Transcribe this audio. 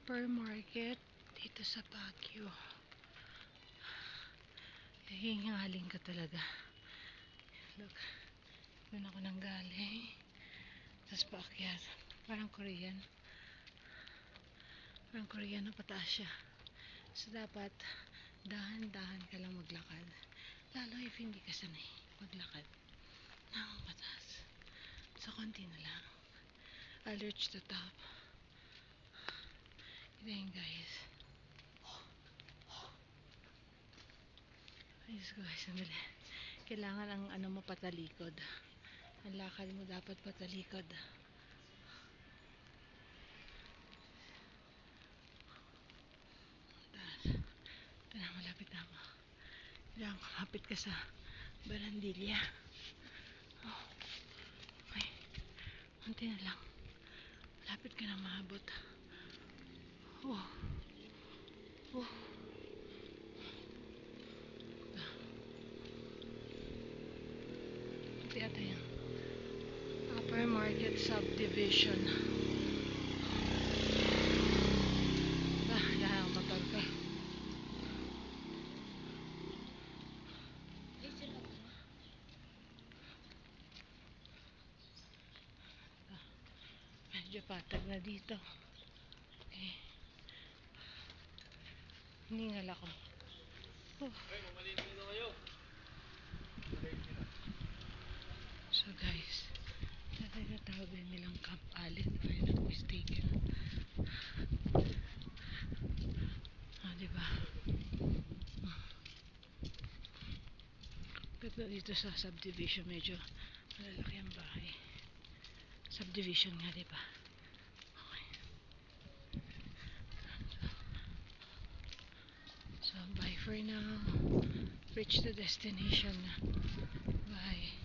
supermarket dito sa Baguio. Hihingaling ka talaga. Look, doon ako nang galing. Tapos paakyat. Parang Korean. Parang Korean na pataas siya. So dapat dahan-dahan ka lang maglakad. Lalo if hindi ka sanay maglakad ng pataas. So konti na lang. I'll reach the top. Ito yun guys. Ayos ko guys, sandali. Kailangan ang ano mo patalikod. Ang lakad mo dapat patalikod. Ito na, malapit na ako. Kailangan kumapit ka sa barandilya. Oh, okay. Kunti na lang. Malapit ka na maabot. Oh. Oh. Ito yata yung Upper Market Subdivision. Lahat ang motor ka. Medyo patag na dito. Okay. Hiningal ako. So guys, natawag din nilang Camp Allen if I'm not mistaken. Diba? Pero dito sa subdivision medyo malalaki ang bahay. Subdivision nga, diba? Okay. So bye for now. Reach the destination na. Bye.